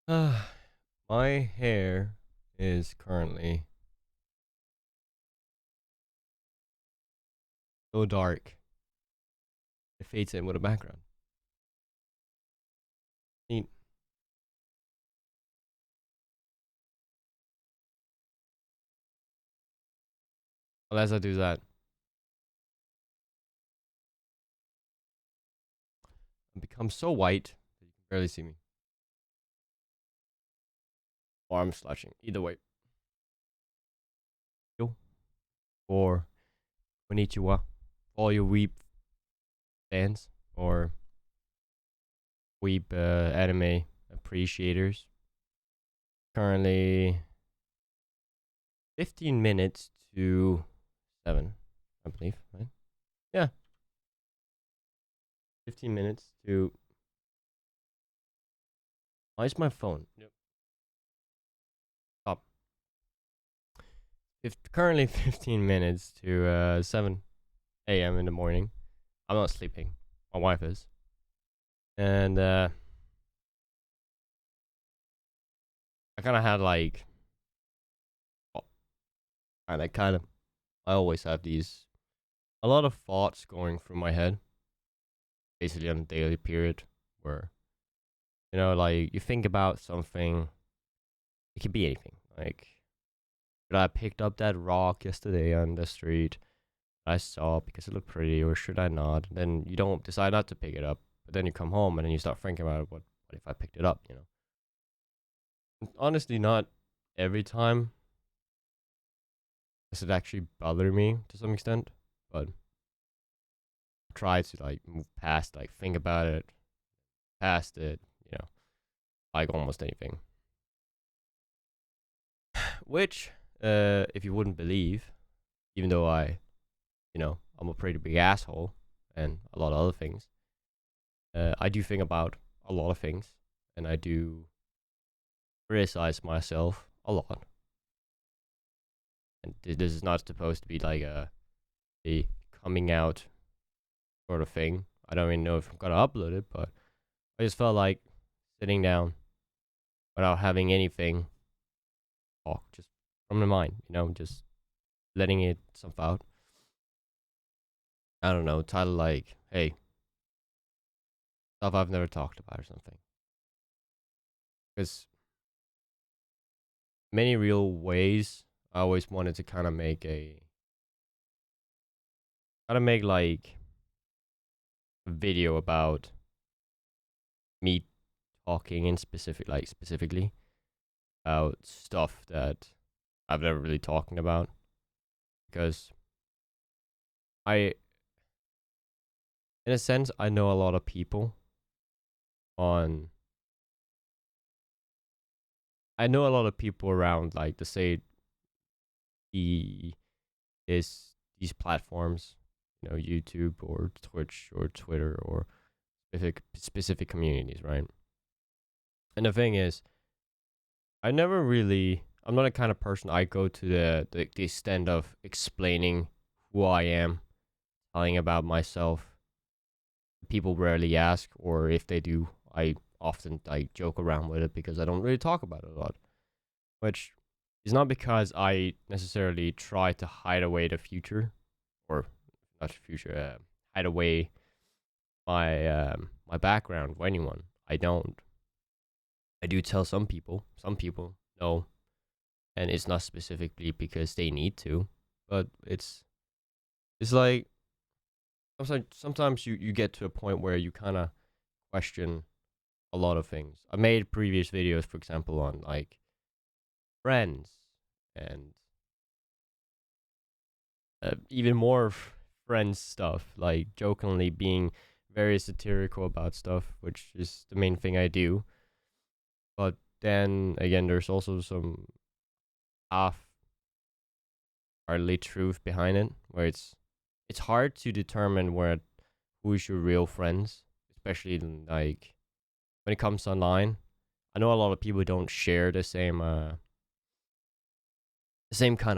My hair is currently so dark. It fades in with a background. Neat. Unless I do that, I become so white that you can barely see me. Or I'm slouching. Either way. Yo. Or konnichiwa. All your weeb fans or weeb anime appreciators. Currently 15 minutes to 7, I believe, right? Yeah. 15 minutes to. Why is my phone? Yep. Stop. Currently 15 minutes to 7 a.m. in the morning. I'm not sleeping. My wife is. And I kind of had like. Well, kind of. I always have these. A lot of thoughts going through my head. Basically on a daily period. Where, like you think about something. It could be anything. Like, should I have picked up that rock yesterday on the street? I saw because it looked pretty, or should I not? Then you don't decide not to pick it up, but then you come home and then you start thinking about what if I picked it up? Honestly, not every time does it actually bother me to some extent, but I try to like move past, like think about it, past it, like almost anything. Which, if you wouldn't believe, even though I'm a pretty big asshole and a lot of other things. I do think about a lot of things, and I do criticize myself a lot. And this is not supposed to be like a coming out sort of thing. I don't even know if I'm gonna upload it, but I just felt like sitting down without having anything talk, just from the mind, just letting it stuff out. I don't know, title like, hey, stuff I've never talked about or something. Because many real ways, I always wanted to kind of make like a video about me talking in specifically about stuff that I've never really talking about because I, in a sense, I know a lot of people on. I know a lot of people around like to say the these platforms, YouTube or Twitch or Twitter or specific communities, right? And the thing is, I'm not the kind of person I go to the extent of explaining who I am, telling about myself. People rarely ask, or if they do, I often like joke around with it because I don't really talk about it a lot. Which is not because I necessarily try to hide away the future, or not the future, hide away my background for anyone. I don't. I do tell some people. Some people know, and it's not specifically because they need to, but it's like sometimes you get to a point where you kind of question a lot of things. I made previous videos, for example, on like friends and even more friends stuff, like jokingly being very satirical about stuff, which is the main thing I do. But then again, there's also some half hardly truth behind it, where it's hard to determine who's your real friends, especially like when it comes online. I know a lot of people don't share the same kind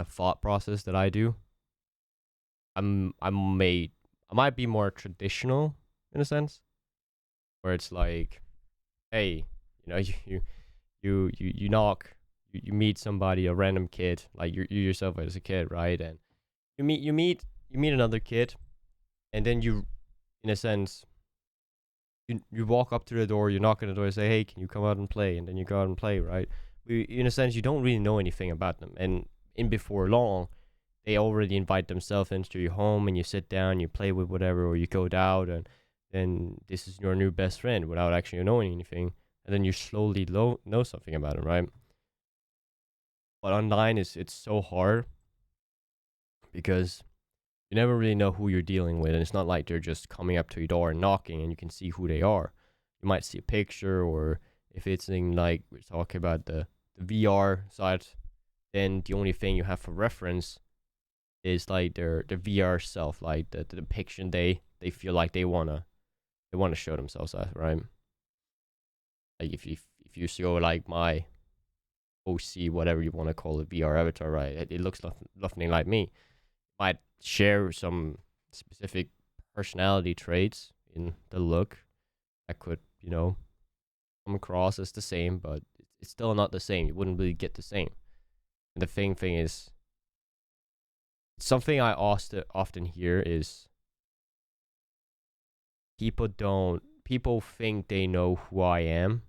of thought process that I do. I might be more traditional in a sense, where it's like, hey, you you knock, you meet somebody, a random kid, like you yourself as a kid, right? And you meet another kid, and then you, in a sense, you walk up to the door, you knock on the door, and say, "Hey, can you come out and play?" And then you go out and play, right? In a sense, you don't really know anything about them, and in before long, they already invite themselves into your home, and you sit down, you play with whatever, or you go out, and then this is your new best friend without actually knowing anything, and then you slowly know something about them, right? But online it's so hard because you never really know who you're dealing with, and it's not like they're just coming up to your door and knocking and you can see who they are. You might see a picture, or if it's in, like we're talking about the VR side, then the only thing you have for reference is like their VR self, like the depiction they feel like they wanna show themselves as, right? Like if you show like my OC, whatever you want to call it, VR avatar, right? It looks nothing like me. Might share some specific personality traits in the look that could, come across as the same, but it's still not the same. You wouldn't really get the same. And the thing is, something I often hear is people think they know who I am,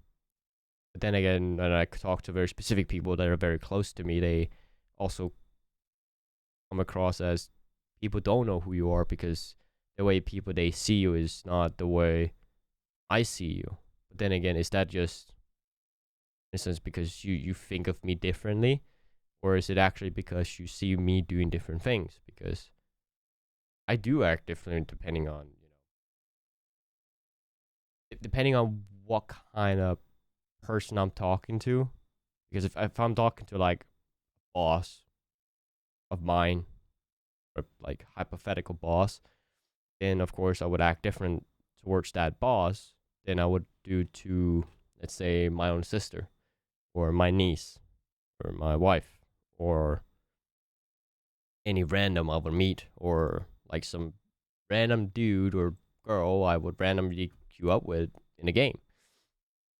but then again, when I talk to very specific people that are very close to me, they also come across as people don't know who you are, because the way people they see you is not the way I see you. But then again, is that just, in a sense, because you think of me differently, or is it actually because you see me doing different things? Because I do act differently depending on what kind of person I'm talking to. Because if I'm talking to like a boss of mine, or like hypothetical boss, then of course I would act different towards that boss than I would do to, let's say, my own sister, or my niece, or my wife, or any random I would meet, or like some random dude or girl I would randomly queue up with in a game.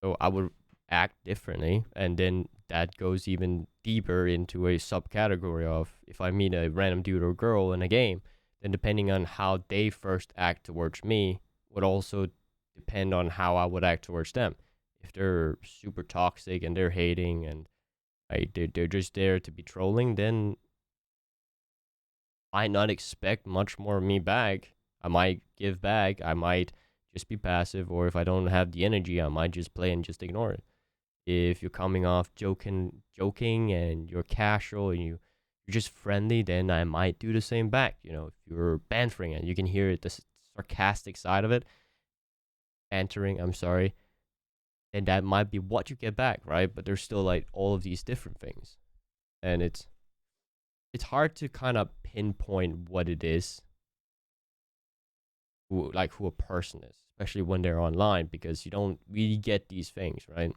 So I would act differently, and then that goes even deeper into a subcategory of, if I meet a random dude or girl in a game, then depending on how they first act towards me would also depend on how I would act towards them. If they're super toxic and they're hating and they're just there to be trolling, then I not expect much more of me back. I might give back, I might just be passive, or if I don't have the energy, I might just play and just ignore it. If you're coming off joking and you're casual and you're just friendly, then I might do the same back. If you're bantering and you can hear it, the sarcastic side of it, bantering, I'm sorry, and that might be what you get back, right? But there's still like all of these different things, and it's hard to kind of pinpoint what it is, who a person is, especially when they're online, because you don't really get these things, right?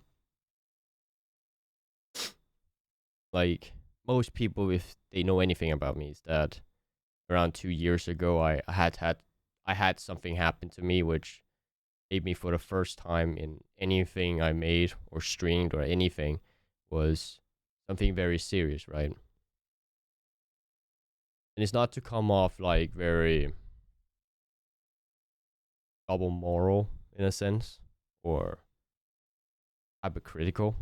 Like most people, if they know anything about me, is that around 2 years ago, I had something happen to me which made me, for the first time in anything I made or streamed or anything, was something very serious, right? And it's not to come off like very double moral in a sense, or hypocritical,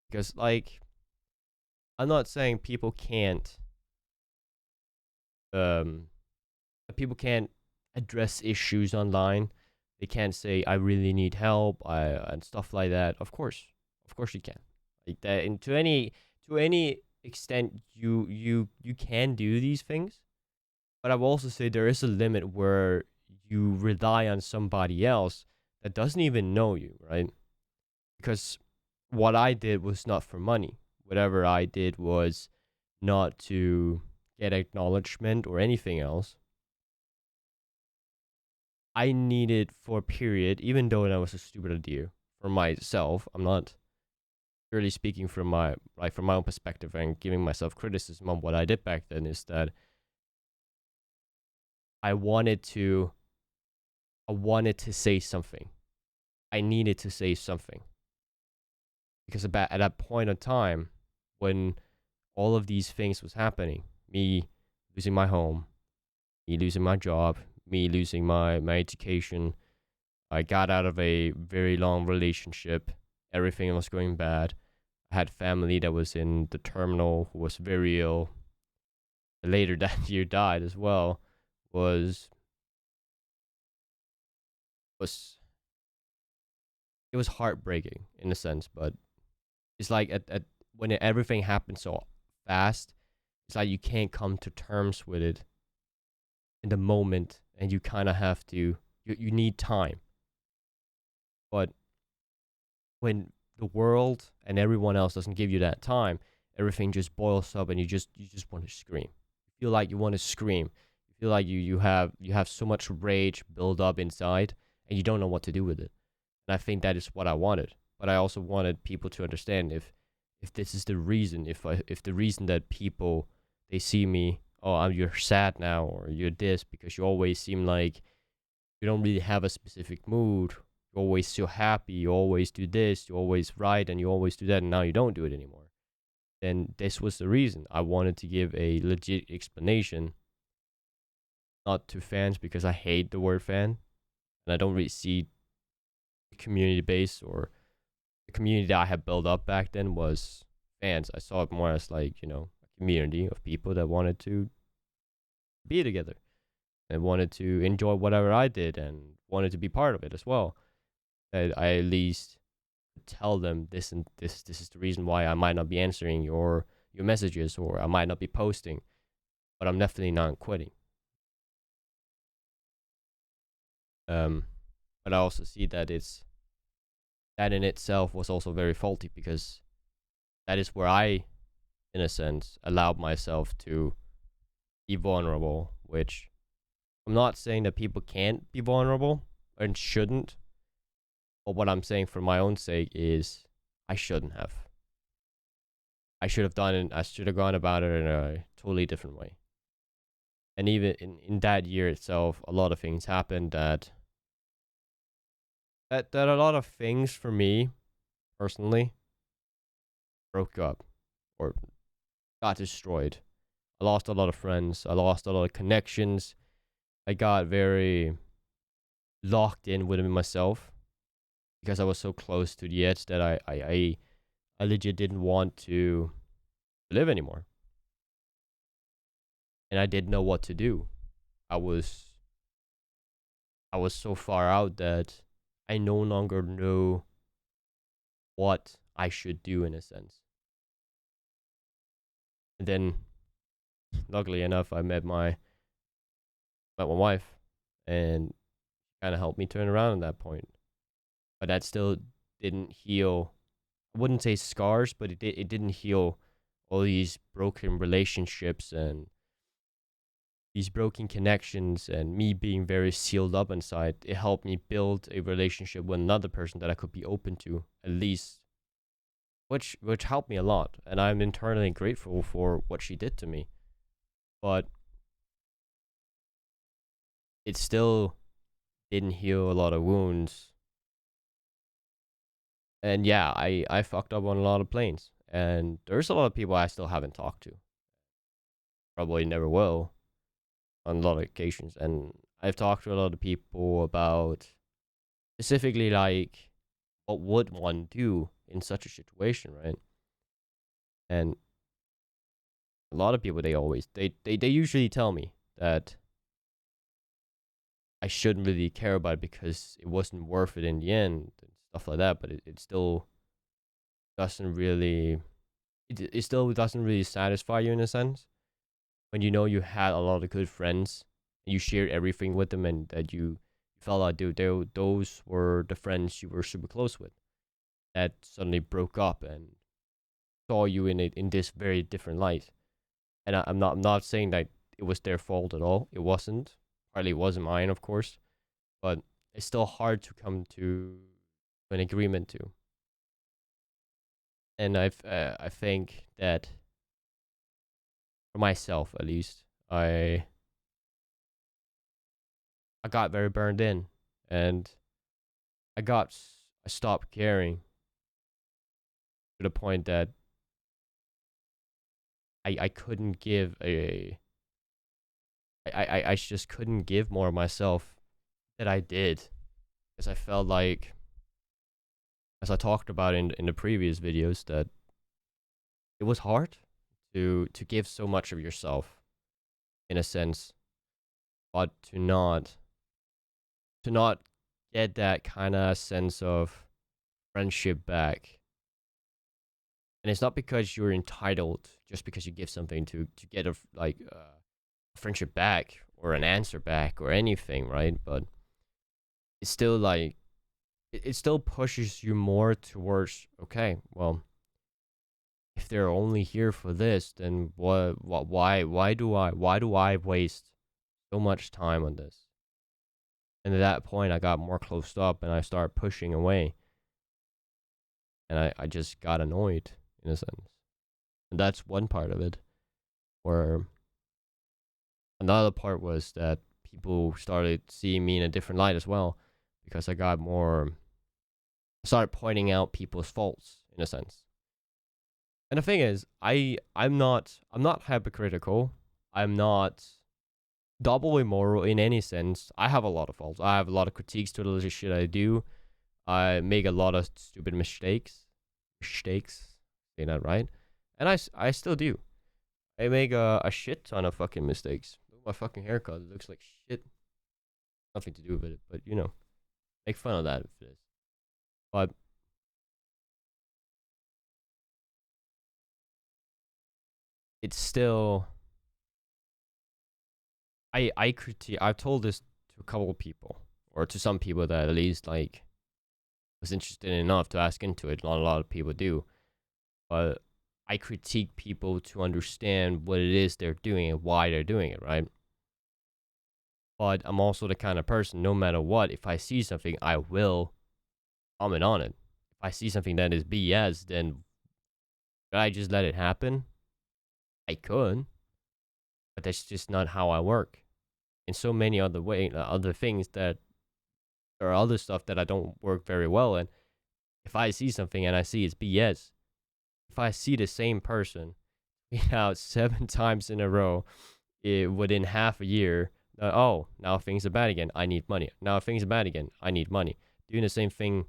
because like I'm not saying um people can't address issues online. They can't say I really need help, and stuff like that. Of course you can, like that. And to any extent, you can do these things. But I will also say there is a limit where you rely on somebody else that doesn't even know you, right? Because what I did was not for money. Whatever I did was not to get acknowledgement or anything else. I needed for a period, even though that was a stupid idea for myself. I'm not purely speaking from my own perspective and giving myself criticism on what I did back then, is that I wanted to I wanted to say something. I needed to say something. because about at that point of time when all of these things was happening, me losing my home, me losing my job, me losing my education. I got out of a very long relationship. Everything was going bad. I had family that was in the terminal who was very ill. Later that year died as well. Was was it was heartbreaking in a sense, but it's like at when everything happened so fast, it's like you can't come to terms with it in the moment, and you kind of have to. You need time, but when the world and everyone else doesn't give you that time, everything just boils up, and you just want to scream. You feel like you want to scream. You feel like you have so much rage build up inside, and you don't know what to do with it. And I think that is what I wanted. But I also wanted people to understand if this is the reason, if the reason that people they see me, oh, you're sad now, or you're this because you always seem like you don't really have a specific mood. You're always so happy. You always do this. You always write, and you always do that, and now you don't do it anymore. Then this was the reason. I wanted to give a legit explanation, not to fans because I hate the word fan, and I don't really see community base or the community that I had built up back then was fans. I saw it more as like, a community of people that wanted to be together and wanted to enjoy whatever I did and wanted to be part of it as well. That I at least tell them this and this is the reason why I might not be answering your messages, or I might not be posting, but I'm definitely not quitting. Um but I also see that it's that in itself was also very faulty, because that is where I, in a sense, allowed myself to be vulnerable, which I'm not saying that people can't be vulnerable and shouldn't, but what I'm saying for my own sake is I shouldn't have. I should have done it. I should have gone about it in a totally different way. And even in that year itself, a lot of things happened that a lot of things for me personally broke up or got destroyed. I lost a lot of friends. I lost a lot of connections. I got very locked in within myself because I was so close to the edge that I legit didn't want to live anymore. And I didn't know what to do. I was I was so far out that I no longer know what I should do in a sense. And then luckily enough I met my wife, and kind of helped me turn around at that point. But that still didn't heal. I wouldn't say scars, but it didn't heal all these broken relationships and these broken connections and me being very sealed up inside. It helped me build a relationship with another person that I could be open to, at least, which helped me a lot, and I'm internally grateful for what she did to me. But it still didn't heal a lot of wounds. And yeah, I fucked up on a lot of planes, and there's a lot of people I still haven't talked to, probably never will, on a lot of occasions. And I've talked to a lot of people about specifically like what would one do in such a situation, right? And a lot of people, they usually tell me that I shouldn't really care about it because it wasn't worth it in the end and stuff like that. But it still doesn't really it still doesn't really satisfy you in a sense when you know you had a lot of good friends and you shared everything with them, and that you felt like, dude, those were the friends you were super close with, that suddenly broke up and saw you in this very different light. And I'm not saying that it was their fault at all. It wasn't. Partly it wasn't mine, of course, but it's still hard to come to an agreement to. And I think that for myself at least, I got very burned in, and I stopped caring to the point that I couldn't give I just couldn't give more of myself that I did, because I felt like, as I talked about in the previous videos, that it was hard to give so much of yourself, in a sense, but to not get that kind of sense of friendship back. And it's not because you're entitled, just because you give something to get a friendship back or an answer back or anything, right? But it's still like it still pushes you more towards, okay, well, if they're only here for this, then why do I waste so much time on this? And at that point, I got more closed up and I started pushing away, and I just got annoyed, in a sense. And that's one part of it. Where another part was that people started seeing me in a different light as well, because I started pointing out people's faults, in a sense. And the thing is, I'm not hypocritical. I'm not double immoral in any sense. I have a lot of faults. I have a lot of critiques to the shit I do. I make a lot of stupid mistakes. Say that right? And I still do. I make a shit ton of fucking mistakes. My fucking haircut looks like shit. Nothing to do with it, but make fun of that if it is. But it's still, I critique. I've told this to a couple of people, or to some people that at least like was interested enough to ask into it. Not a lot of people do, but I critique people to understand what it is they're doing and why they're doing it, right? But I'm also the kind of person, no matter what, if I see something, I will comment on it. If I see something that is BS, then should I just let it happen? I could, but that's just not how I work. In so many other things, that there are other stuff that I don't work very well in. If I see something and I see it's BS, if I see the same person out 7 times in a row, within half a year, now things are bad again. I need money. Now things are bad again. I need money. Doing the same thing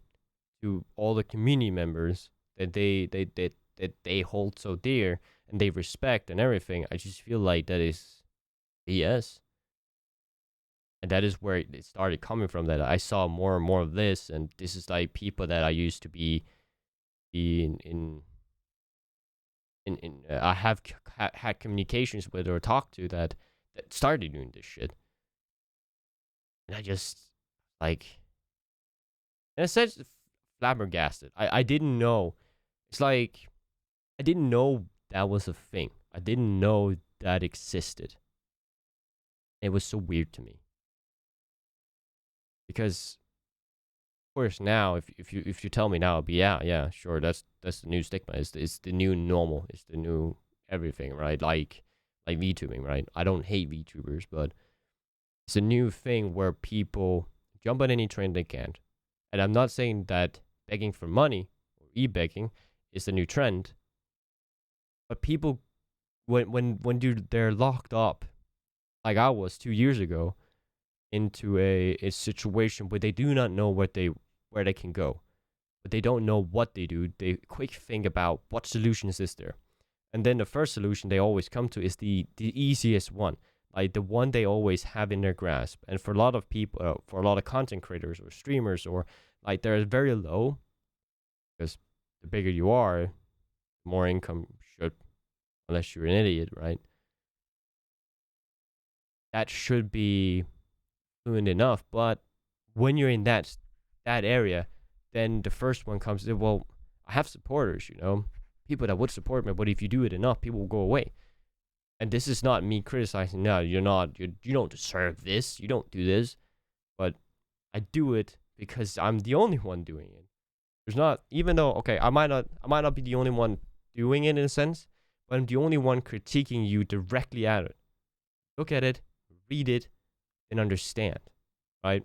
to all the community members that they hold so dear and they respect and everything. I just feel like that is BS. And that is where it started coming from, that I saw more and more of this, and this is like people that I used to be I have had communications with or talked to, that started doing this shit. And I just, like, in a sense, flabbergasted. I didn't know. It's like, I didn't know that was a thing. I didn't know that existed. It was so weird to me. Because, of course, now, if you tell me now, I'll be, yeah, sure, that's the new stigma. It's the new normal. It's the new everything, right? Like VTubing, right? I don't hate VTubers, but it's a new thing where people jump on any trend they can. And I'm not saying that begging for money or e-begging is the new trend, but people, when they're locked up, like I was 2 years ago, into a situation where they do not know where they can go, but they don't know what they do. They quick think about what solutions is there, and then the first solution they always come to is the easiest one, like the one they always have in their grasp. And for a lot of people, for a lot of content creators or streamers, or like they're very low, because the bigger you are, more income should, unless you're an idiot, right? That should be fluent enough. But when you're in that area, then the first one comes, well, I have supporters, people that would support me, but if you do it enough, people will go away. And this is not me criticizing. No, you don't deserve this. You don't do this. But I do it because I'm the only one doing it. There's not, even though, okay, I might not be the only one doing it in a sense, but I'm the only one critiquing you directly at it. Look at it, read it, and understand, right?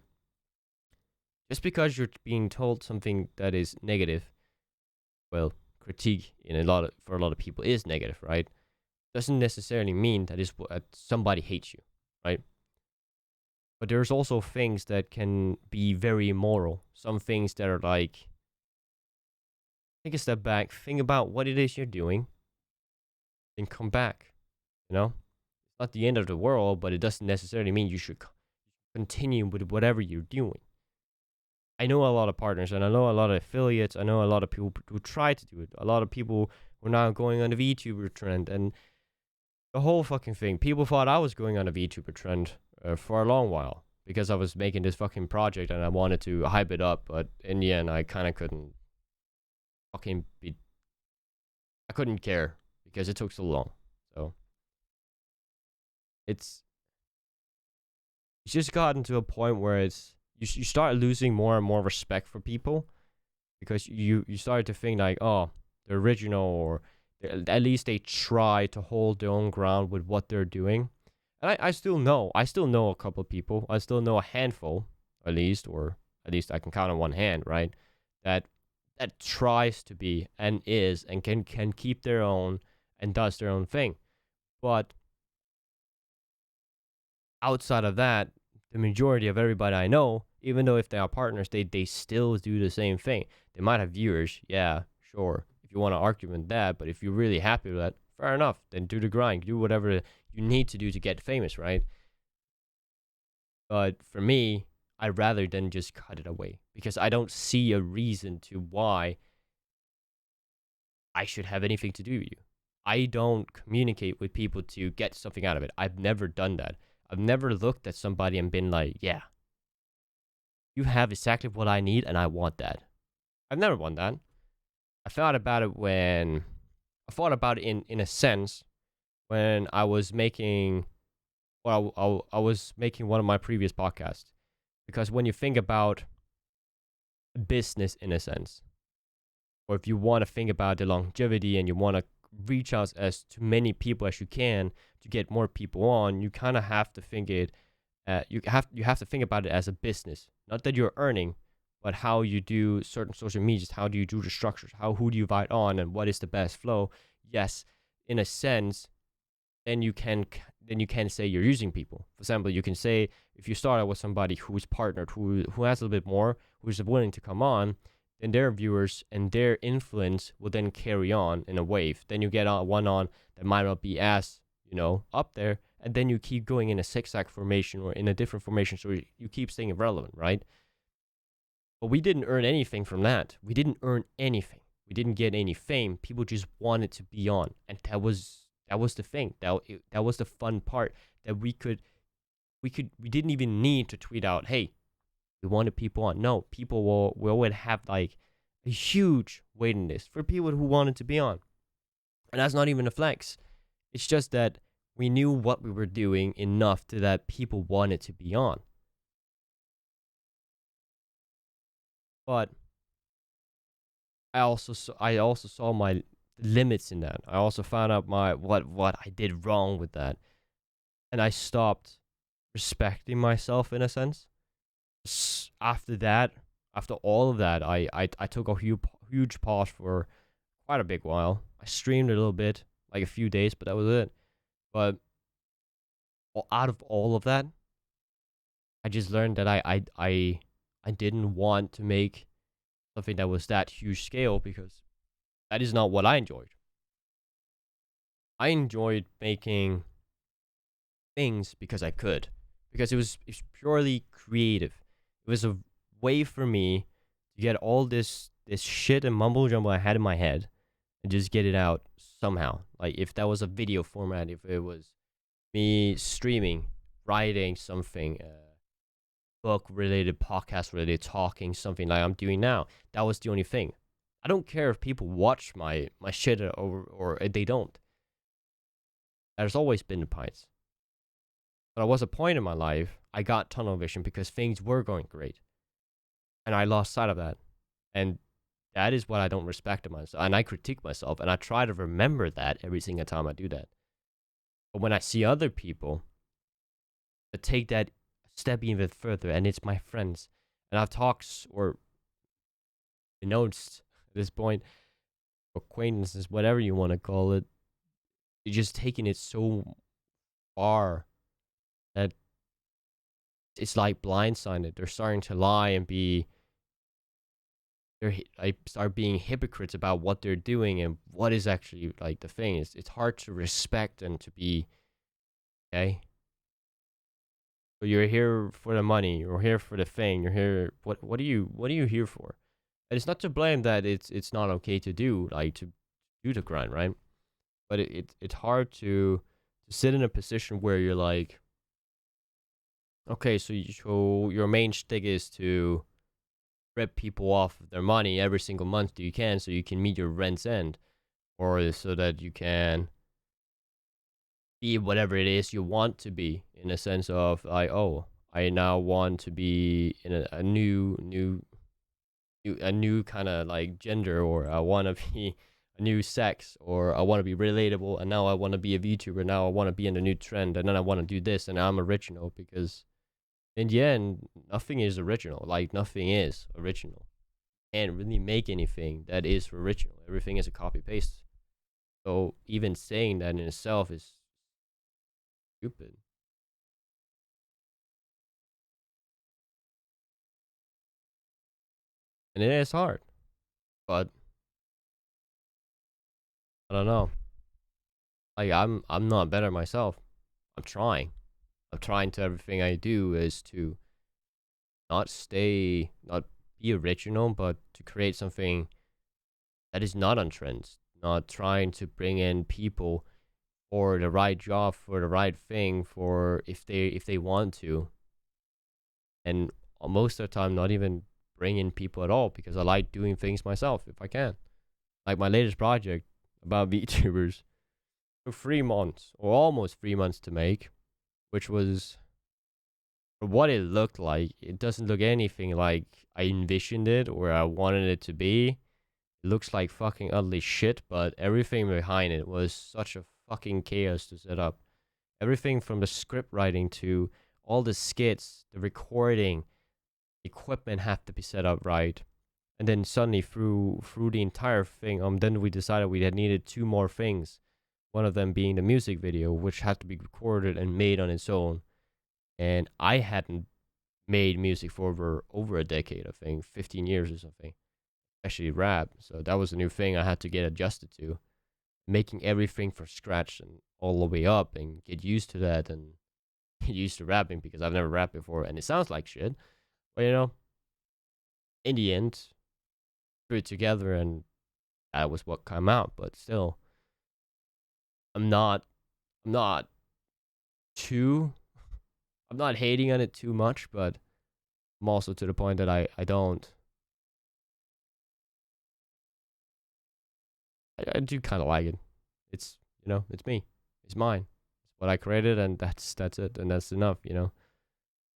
Just because you're being told something that is negative, well, critique in for a lot of people is negative, right? Doesn't necessarily mean that is what somebody hates you, right? But there's also things that can be very immoral. Some things that are like, take a step back, think about what it is you're doing, and come back. You know, it's not the end of the world, but it doesn't necessarily mean you should continue with whatever you're doing. I know a lot of partners, and I know a lot of affiliates. I know a lot of people who try to do it. A lot of people who are now going on the VTuber trend, and the whole fucking thing. People thought I was going on a VTuber trend for a long while because I was making this fucking project and I wanted to hype it up, but in the end, I kind of couldn't fucking be. I couldn't care because it took so long. So it's just gotten to a point where you start losing more and more respect for people because you start to think like, oh, the original, or at least they try to hold their own ground with what they're doing. And I still know a couple of people. I still know a handful, at least, or at least I can count on one hand, right? That tries to be and is and can keep their own and does their own thing. But outside of that, the majority of everybody I know, even though if they are partners, they still do the same thing. They might have viewers, yeah, sure. If you want to argument that, but if you're really happy with that, fair enough. Then do the grind, do whatever you need to do to get famous, right? But for me, I'd rather than just cut it away because I don't see a reason to why I should have anything to do with you. I don't communicate with people to get something out of it. I've never done that. I've never looked at somebody and been like, yeah, you have exactly what I need and I want that. I've never wanted that. I thought about it in a sense when I was making, well, I was making one of my previous podcasts. Because when you think about business in a sense, or if you want to think about the longevity and you want to reach out as to many people as you can to get more people on, you kind of have to think it. You have to think about it as a business, not that you're earning, but how you do certain social medias, how do you do the structures, who do you invite on, and what is the best flow. Yes, in a sense, then you can say you're using people. For example, you can say if you start out with somebody who's partnered, who has a little bit more, who's willing to come on, then their viewers and their influence will then carry on in a wave. Then you get one on that might not be as, up there, and then you keep going in a zigzag formation or in a different formation, so you keep staying relevant, right? But we didn't earn anything from that. We didn't earn anything. We didn't get any fame. People just wanted to be on, and that was the thing. That was the fun part, that we didn't even need to tweet out, hey, we wanted people on. No, people would have like a huge waiting list for people who wanted to be on. And that's not even a flex. It's just that we knew what we were doing enough to that people wanted to be on. But I also saw my limits in that. I also found out what I did wrong with that. And I stopped respecting myself in a sense. After all of that, I took a huge pause for quite a big while. I streamed a little bit, like a few days, but that was it. But out of all of that, I just learned that I didn't want to make something that was that huge scale because that is not what I enjoyed. I enjoyed making things because I could, because it's purely creative. It was a way for me to get all this shit and mumble jumble I had in my head and just get it out somehow. Like if that was a video format, if it was me streaming, writing something, book related, podcast related, talking, something like I'm doing now, that was the only thing. I don't care if people watch my shit or they don't. There's always been the pints. But there was a point in my life I got tunnel vision because things were going great. And I lost sight of that. And that is what I don't respect in myself. And I critique myself and I try to remember that every single time I do that. But when I see other people that take that step even further, and it's my friends, and I've talked or noticed at this point, acquaintances, whatever you want to call it, you're just taking it so far that it's like blindsided. They're starting to lie and be they're like start being hypocrites about what they're doing and what is actually like the thing. It's hard to respect and to be okay. So you're here for the money. You're here for the thing. You're here. What are you here for? And it's not to blame that it's not okay to do like to do the grind, right? But it's hard to sit in a position where you're like, okay, so your main shtick is to rip people off of their money every single month that you can, so you can meet your rent's end, or so that you can be whatever it is you want to be, in a sense of like, oh, I now want to be in a new kind of like gender, or I want to be a new sex, or I want to be relatable, and now I want to be a VTuber, now I want to be in the new trend, and then I want to do this, and I'm original, because in the end, nothing is original. Like, nothing is original. Can't really make anything that is original. Everything is a copy paste. So even saying that in itself is stupid. And it is hard. But I don't know. Like, I'm not better myself. I'm trying. I'm trying to everything I do is to not be original, but to create something that is not on trends. Not trying to bring in people for the right job, for the right thing, for if they want to, and most of the time not even bring in people at all, because I like doing things myself if I can. Like my latest project about VTubers took 3 months or almost 3 months to make, which was, for what it looked like, it doesn't look anything like I envisioned it or I wanted it to be. It looks like fucking ugly shit, but everything behind it was such a fucking chaos to set up. Everything from the script writing to all the skits, the recording, equipment had to be set up right. And then suddenly through the entire thing, then we decided we had needed two more things. One of them being the music video, which had to be recorded and made on its own. And I hadn't made music for over a decade, I think, 15 years or something. Especially rap. So that was a new thing I had to get adjusted to. Making everything from scratch and all the way up and get used to that and get used to rapping, because I've never rapped before and it sounds like shit. But in the end, threw it together and that was what came out. But still, I'm not I'm not too I'm not hating on it too much, but I'm also to the point that I don't I do kind of like it. It's it's me, it's mine, it's what I created, and that's it, and that's enough.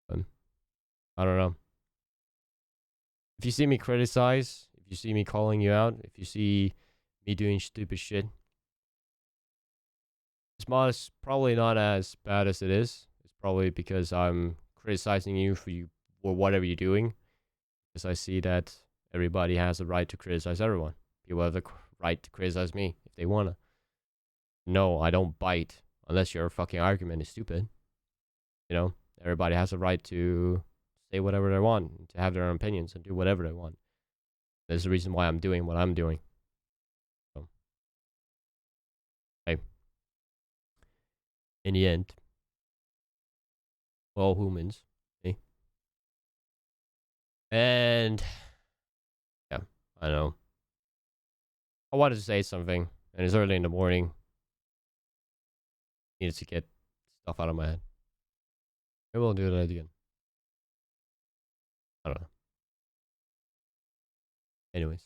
Um, I don't know. If you see me criticize, if you see me calling you out, if you see me doing stupid shit, it's probably not as bad as it is. It's probably because I'm criticizing you for whatever you're doing. Because I see that everybody has a right to criticize everyone. People have the right to criticize me if they wanna. No, I don't bite unless your fucking argument is stupid. Everybody has a right to say whatever they want, to have their own opinions, and do whatever they want. There's a reason why I'm doing what I'm doing. So, hey, in the end, we're all humans. Me. And yeah, I know. I wanted to say something, and it's early in the morning. Needed to get stuff out of my head. Maybe we'll do that again. I don't know. Anyways.